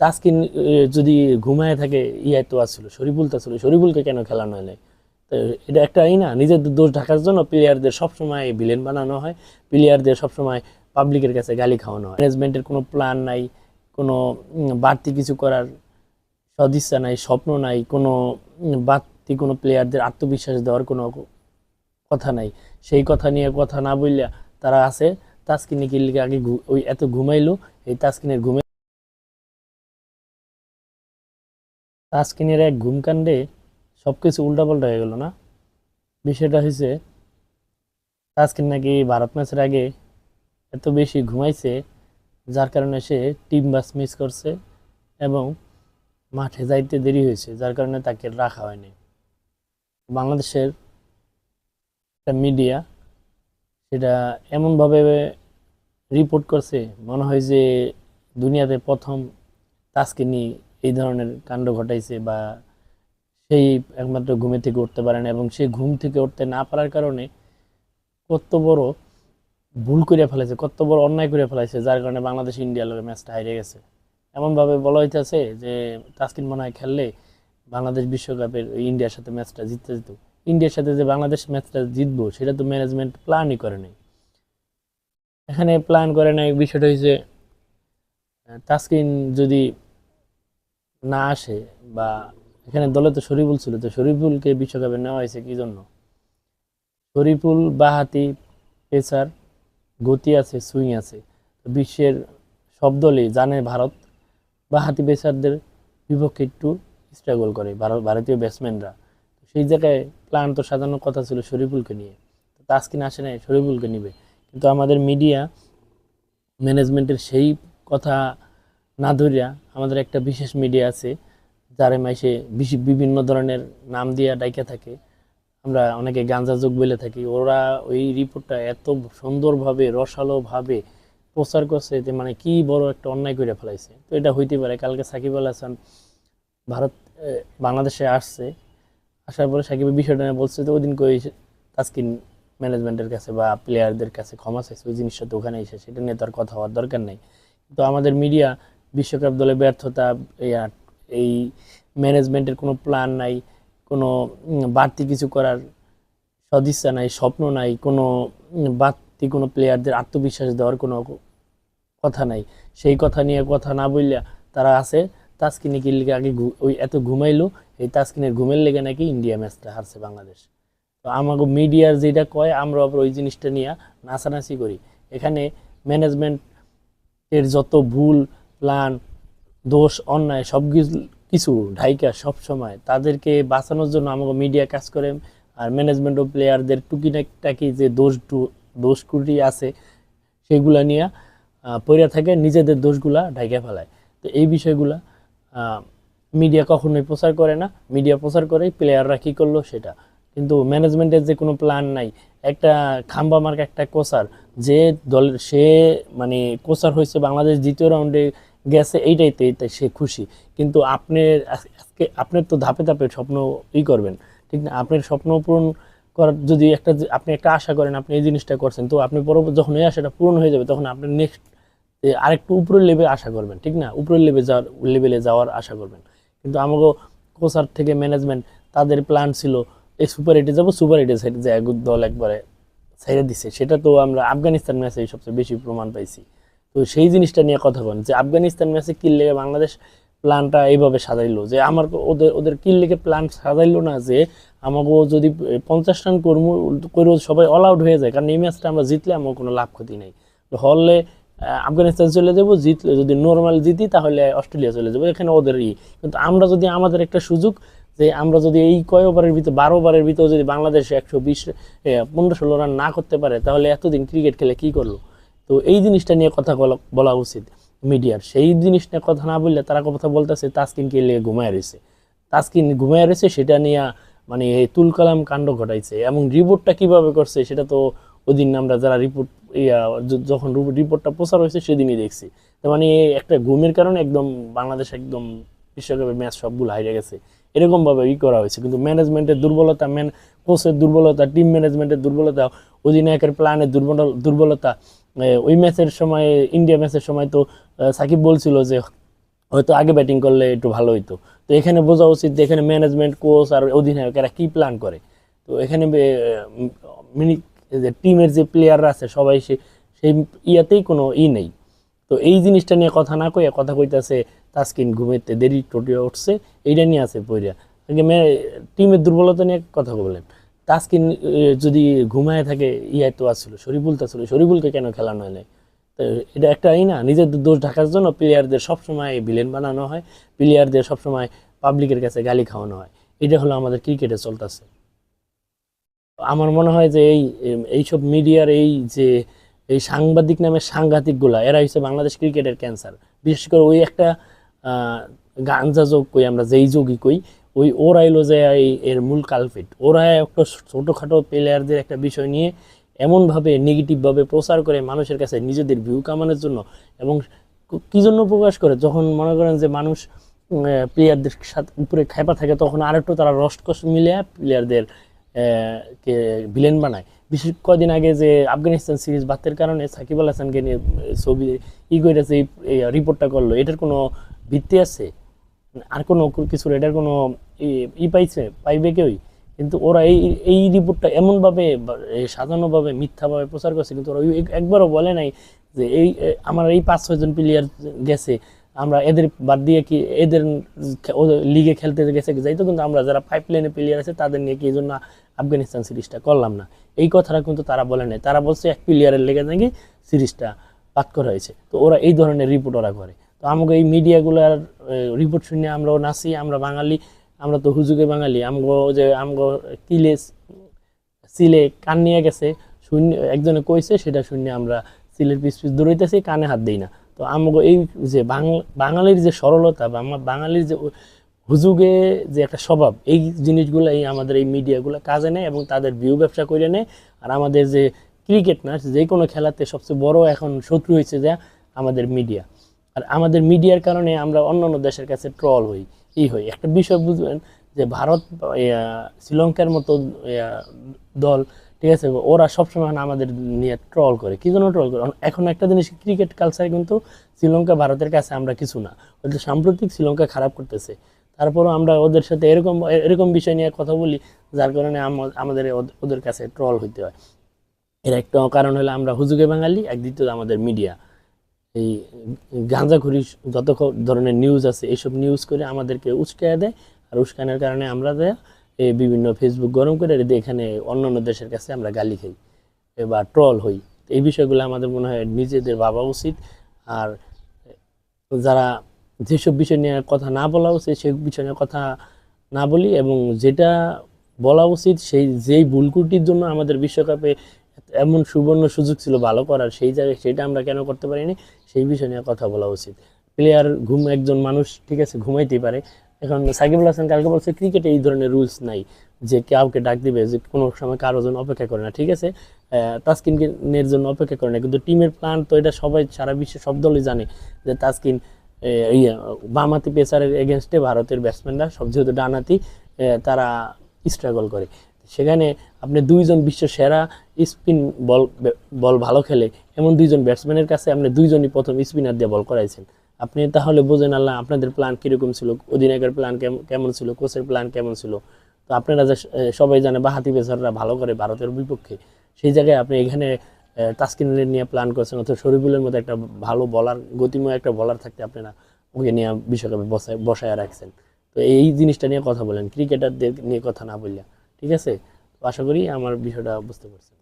তাসকিন যদি ঘুমায় থাকে ইয়া তো আসছিল, শরীফুল তো আসছিল, শরীফুলকে কেন খেলানো হয় নাই? তো এটা একটা না, নিজেদের দোষ ঢাকার জন্য প্লেয়ারদের সবসময় ভিলেন বানানো হয়, প্লেয়ারদের সবসময় পাবলিকের কাছে গালি খাওয়ানো হয়। ম্যানেজমেন্টের কোনো প্ল্যান নাই, কোনো বাড়তি কিছু করার সদিচ্ছা নাই, স্বপ্ন নাই, কোনো বাড়তি কোনো প্লেয়ারদের আত্মবিশ্বাস দেওয়ার কোনো কথা নাই। সেই কথা নিয়ে কথা না বললে তারা আছে তাসকিনে কি লিগে আগে ওই এত ঘুমাইলো, এই তাসকিনের ঘুমে তাসকিনের এক ঘুমকাণ্ডে সবকিছু উল্টাপাল্টা হয়ে গেল না? বিষয়টা হয়েছে, তাসকিন নাকি ভারত ম্যাচের আগে এত বেশি ঘুমাইছে, যার কারণে সে টিম বাস মিস করছে এবং মাঠে যাইতে দেরি হয়েছে, যার কারণে তাকে রাখা হয়নি। বাংলাদেশের একটা মিডিয়া সেটা এমনভাবে রিপোর্ট করছে, মনে হয় যে দুনিয়াতে প্রথম তাসকিনই এই ধরনের কাণ্ড ঘটাইছে, বা সেই একমাত্র ঘুমে থেকে উঠতে পারে না, এবং সে ঘুম থেকে উঠতে না পারার কারণে কত বড় ভুল করে ফেলেছে, কত বড় অন্যায় করে ফেলেছে, যার কারণে বাংলাদেশ ইন্ডিয়ার লগে ম্যাচটা হারিয়ে গেছে। এমনভাবে বলা হইতেছে যে তাসকিন মনে হয় খেললে বাংলাদেশ বিশ্বকাপের ইন্ডিয়ার সাথে ম্যাচটা জিততে যেত। ইন্ডিয়ার সাথে যে বাংলাদেশ ম্যাচটা জিতবো সেটা তো ম্যানেজমেন্ট প্ল্যানই করে নাই। এখানে প্ল্যান করে নাই, বিষয়টা হয়েছে তাসকিন যদি না আসে, বা এখানে দলে তো শরীফুল ছিল, তো শরীফুলকে বিশ্বকাপে নেওয়া হয়েছে কি জন্য? শরীফুল বাহাতি পেসার, গতি আছে, সুইং আছে। বিশ্বের সব দলই জানে ভারত বাহাতি পেসারদের বিপক্ষে একটু স্ট্রাগল করে ভারতীয় ব্যাটসম্যানরা। সেই জায়গায় প্ল্যান তো সাজানোর কথা ছিল শরীফুলকে নিয়ে, তো তাসকিন আসে নাই, শরীফুলকে নিবে। কিন্তু আমাদের মিডিয়া ম্যানেজমেন্টের সেই কথা না ধরিয়া, আমাদের একটা বিশেষ মিডিয়া আছে যারে মাইসে বিভিন্ন ধরনের নাম দিয়া ডাইকা থাকে, আমরা অনেকে গাঞ্জা যোগ বলে থাকি, ওরা ওই রিপোর্টটা এত সুন্দরভাবে রসালোভাবে প্রচার করছে যে মানে কি বড় একটা অন্যায় করে ফেলাইছে। তো এটা হইতে পারে কালকে সাকিব আল হাসান ভারত বাংলাদেশে আসছে, আসার পরে সাকিবের বিষয়টা নিয়ে বলছে, তো ওই দিন কই তাসকিন ম্যানেজমেন্টের কাছে বা প্লেয়ারদের কাছে ক্ষমা চাইছে, ওই জিনিসটা তো ওখানে এসে, সেটা নিয়ে তো আর কথা হওয়ার দরকার নেই। তো আমাদের মিডিয়া বিশ্বকাপ দলে ব্যর্থতা, এই ম্যানেজমেন্টের কোনো প্ল্যান নাই, কোনো বাড়তি কিছু করার সদিচ্ছা নাই, স্বপ্ন নাই, কোনো বাড়তি কোনো প্লেয়ারদের আত্মবিশ্বাস দেওয়ার কোনো কথা নাই। সেই কথা নিয়ে কথা না বললে তারা আছে তাসকিনে কি লিগে আগে ওই এত ঘুমাইলো, এই তাসকিনের ঘুমের লেগে নাকি ইন্ডিয়া ম্যাচটা হারছে বাংলাদেশ। তো আমাকে মিডিয়ার যেটা কয় আমরা আবার ওই জিনিসটা নিয়ে নাচানাচি করি। এখানে ম্যানেজমেন্ট এর যত ভুল, প্ল্যান, দোষ, অন্যায় সব কিছু ঢাইকা সব সময় তাদেরকে বাঁচানোর জন্য আমাকে মিডিয়া কাজ করে। আর ম্যানেজমেন্ট ও প্লেয়ারদের টুকিটাকি যে দোষ ত্রুটি আছে সেগুলা নিয়ে পড়ে থাকে, নিজেদের দোষগুলা ঢাইকা ফেলায়। তো এই বিষয়গুলা মিডিয়া কখনোই প্রচার করে না। মিডিয়া প্রচার করে প্লেয়াররা কী করলো সেটা, কিন্তু ম্যানেজমেন্টের যে কোনো প্ল্যান নাই। একটা খাম্বা মার্কা একটা কোচার, যে দলের সে মানে কোচার হয়েছে, বাংলাদেশ দ্বিতীয় রাউন্ডে গেছে, এইটাইতে সে খুশি। কিন্তু আজকে আপনার তো ধাপে ধাপে স্বপ্ন করবেন, ঠিক না? আপনার স্বপ্ন পূরণ করার যদি আপনি একটা আশা করেন, আপনি এই জিনিসটা করছেন, তো আপনি পরবর্তী যখন এই আশাটা পূরণ হয়ে যাবে তখন আপনি নেক্সট আরেকটু উপরের লেভেল আশা করবেন, ঠিক না? উপরের লেভেলে যাওয়ার আশা করবেন। কিন্তু আমাকে কোচার থেকে ম্যানেজমেন্ট তাদের প্ল্যান ছিল এই সুপার এইটে যাবো, সুপার এইটে সাইড যে দল একবারে ছেড়ে দিছে, সেটা তো আমরা আফগানিস্তান ম্যাচে সবচেয়ে বেশি প্রমাণ পাইছি। তো সেই জিনিসটা নিয়ে কথা বলেন যে আফগানিস্তান ম্যাচে কিল লেগে বাংলাদেশ প্ল্যানটা এইভাবে সাজাইলো, যে আমার ওদের ওদের কিল লেগে প্ল্যান সাজাইলো না যে আমাকে যদি 50 রান করে সবাই অল আউট হয়ে যায়, কারণ এই ম্যাচটা আমরা জিতলে আমার কোনো লাভ ক্ষতি নেই। হলে আফগানিস্তান চলে যাবো, জিতলে যদি নর্মাল জিতি তাহলে অস্ট্রেলিয়া চলে যাবো, এখানে ওদের কিন্তু আমরা যদি আমাদের একটা সুযোগ যে আমরা যদি এই কয় ওভারের ভিতরে 12 ওভারের ভিতরে যদি বাংলাদেশ 120 15-16 রান না করতে পারে, তাহলে এতদিন ক্রিকেট খেলে কি করলো? তো এই জিনিসটা নিয়ে কথা বলা উচিত মিডিয়ার। সেই জিনিস নিয়ে কথা না বললে তারা কথা বলতেছে তাসকিনকে নিয়ে ঘুমায় রয়েছে, তাসকিন ঘুমায় রয়েছে, সেটা নিয়ে মানে এই তুলকালাম কাণ্ড ঘটাইছে। এবং রিপোর্টটা কিভাবে করছে সেটা তো ওই দিন আমরা যারা রিপোর্ট যখন রিপোর্টটা প্রচার হয়েছে সেদিনই দেখছি। তার মানে একটা ঘুমের কারণে একদম বাংলাদেশ একদম বিশ্বকাপের ম্যাচ সবগুলো হারিয়ে গেছে, এরকম ভাবে করা হয়েছে। কিন্তু ম্যানেজমেন্টের দুর্বলতা, কোচের দুর্বলতা, টিম ম্যানেজমেন্টের দুর্বলতা, অধিনায়কের প্ল্যানের দুর্বলতা। ওই ম্যাচের সময়, ইন্ডিয়া ম্যাচের সময় তো সাকিব বলছিল যে হয়তো আগে ব্যাটিং করলে একটু ভালো হইতো। তো এখানে বোঝা উচিত যে এখানে ম্যানেজমেন্ট, কোচ আর অধিনায়ক এরা কি প্ল্যান করে। তো এখানে মিনি যে টিমের যে প্লেয়াররা আছে সবাই সেই ইয়াতেই কোনো নেই। তো এই জিনিসটা নিয়ে কথা না কইয়া কথা কইতাছে তাসকিন ঘুমেতে দেরি টোটিয়ে উঠছে, এইটা নিয়ে আছে পইরা। আগে টিমের দুর্বলতা নিয়ে কথা বলেন। তাসকিন যদি ঘুমায় থাকে, ইয়া তো আসছিল শরীফুল, তো আসলে শরীফুলকে কেন খেলানো হয় নাই? তো এটা একটা না, নিজেদের দোষ ঢাকার জন্য প্লেয়ারদের সবসময় ভিলেন বানানো হয়, প্লেয়ারদের সবসময় পাবলিকের কাছে গালি খাওয়ানো হয়। এটা হলো আমাদের ক্রিকেটে চলতেছে। আমার মনে হয় যে এইসব মিডিয়ার যে এই সাংবাদিক নামে সাংঘাতিক গুলা, এরা হচ্ছে বাংলাদেশ ক্রিকেটের ক্যান্সার। বিশেষ করে ওই একটা গাঞ্জা যোগ কই আমরা, যেই যোগই কই, ওরা এলো যে এর মূল কালপিট। ওরা একটা ছোটোখাটো প্লেয়ারদের একটা বিষয় নিয়ে এমনভাবে নেগেটিভভাবে প্রচার করে মানুষের কাছে নিজেদের ভিউ কামানোর জন্য। এবং কি জন্য প্রকাশ করে, যখন মনে করেন যে মানুষ প্লেয়ারদের সাথে উপরে খেপা থাকে, তখন আরেকটু তারা রসকস মিলে প্লেয়ারদের কে ভিলেন বানায়। বিশেষ কদিন আগে যে আফগানিস্তান সিরিজ বাতের কারণে সাকিব আল হাসানকে নিয়ে ছবি করেছে, এই রিপোর্টটা করলো, এটার কোনো ভিত্তি আছে? আর কোনো কিছুর এটার কোনো পাইবে কেউই? কিন্তু ওরা এই রিপোর্টটা এমনভাবে সাজানোভাবে মিথ্যাভাবে প্রচার করছে, কিন্তু ওরা একবারও বলে নাই যে আমার এই 5-6 জন প্লেয়ার গেছে, আমরা এদের বাদ দিয়ে কি এদের লিগে খেলতে গেছে যাইতো, কিন্তু আমরা যারা পাইপলাইনে প্লেয়ার আছে তাদের নিয়ে কি এই জন্য আফগানিস্তান সিরিজটা করলাম না, এই কথাটা কিন্তু তারা বলে নাই। তারা বলছে এক প্লেয়ারের লেগে নাকি সিরিজটা বাদ করা হয়েছে। তো ওরা এই ধরনের রিপোর্ট ওরা করে। তো আমাকে এই মিডিয়াগুলার রিপোর্ট শুনে আমরাও নাচি, আমরা বাঙালি, আমরা তো হুজুগে বাঙালি। আমগো কিলে সিলে কান নিয়ে গেছে, শূন্য একজনে কইছে, সেটা শুনে আমরা সিলের পিছ পিছ দৌড়াইতেছি, কানে হাত দিই না। তো আমাকে এই যে বাঙালির যে সরলতা বা বাঙালির যে হুজুগে যে একটা স্বভাব, এই জিনিসগুলো আমাদের এই মিডিয়াগুলো কাজে নেয় এবং তাদের ভিউ ব্যবসা করে নেয়। আর আমাদের যে ক্রিকেট না, যে কোনো খেলাতে সবচেয়ে বড় এখন শত্রু হয়েছে যে আমাদের মিডিয়া। আর আমাদের মিডিয়ার কারণে আমরা অন্যান্য দেশের কাছে ট্রল হই, হই। একটা বিষয় বুঝবেন যে ভারত, শ্রীলঙ্কার মতো দল, ঠিক আছে, ওরা সবসময় আমাদের নিয়ে ট্রল করে। কি জন্য ট্রল করে? এখন একটা জিনিস, ক্রিকেট কালচার কিন্তু শ্রীলঙ্কা ভারতের কাছে আমরা কিছু না। ওদের সাম্প্রতিক শ্রীলঙ্কা খারাপ করতেছে, তারপরও আমরা ওদের সাথে এরকম এরকম বিষয় নিয়ে কথা বলি, যার কারণে আমাদের ওদের কাছে ট্রল হইতে হয়। এর একটা কারণ হলো আমরা হুজুগে বাঙালি, এক দ্বিতীয় আমাদের মিডিয়া এই গাঁজাখুরি যত ধরনের নিউজ আছে, এইসব নিউজ করে আমাদেরকে উস্কাইয়া দেয়। আর উস্কানোর কারণে আমরা এই বিভিন্ন ফেসবুক গরম করে এখানে অন্যান্য দেশের কাছে আমরা গালি খাই বা ট্রল হই। এই বিষয়গুলো আমাদের মনে হয় নিজেদের ভাবা উচিত। আর যারা যেসব বিষয় নিয়ে কথা না বলা উচিত সেই বিষয় নিয়ে কথা না বলি, এবং যেটা বলা উচিত, যেই ভুলকুটির জন্য আমাদের বিশ্বকাপে এমন সুবর্ণ সুযোগ ছিল ভালো করার, সেই জায়গায় সেটা আমরা কেন করতে পারিনি, সেই বিষয় নিয়ে কথা বলা উচিত। প্লেয়ার একজন মানুষ, ঠিক আছে, ঘুমাইতেই পারে। এখন সাকিব আল হাসান কালকে বলছে ক্রিকেটে এই ধরনের রুলস নাই যে কাউকে ডাক দিবে, যে কোনো সময় কারোর জন্য অপেক্ষা করে না, ঠিক আছে, তাসকিনের জন্য অপেক্ষা করে না। কিন্তু টিমের প্ল্যান তো এটা সবাই, সারা বিশ্বে সব দলই জানে যে তাসকিন বামহাতি পেসারের এগেনস্টে ভারতের ব্যাটসম্যানরা সব যেহেতু ডানহাতি, তারা স্ট্রাগল করে। সেখানে আপনি 2 জন বিশ্ব সেরা স্পিন বল ভালো খেলে এমন 2 জন ব্যাটসম্যানের কাছে আপনি 2জনই প্রথম স্পিনার দিয়ে বল করাইছেন। আপনি তাহলে বোঝেন আল্লাহ আপনাদের প্ল্যান কীরকম ছিল, অধিনায়কের প্ল্যান কেমন ছিল, কোচের প্ল্যান কেমন ছিল। তো আপনারা যে সবাই জানে বাঁহাতি পেসাররা ভালো করে ভারতের বিপক্ষে, সেই জায়গায় আপনি এখানে তাসকিনের নিয়ে প্ল্যান করছেন, অথবা শরীফুলের মতো একটা ভালো বলার, গতিময় একটা বলার থাকতে আপনারা ওকে নিয়ে বিশ্বকাপে বসায় রাখছেন। তো এই জিনিসটা নিয়ে কথা বলেন, ক্রিকেটারদের নিয়ে কথা না বললে, ঠিক আছে? আশা করি আমার বিষয়টা বুঝতে পারছেন।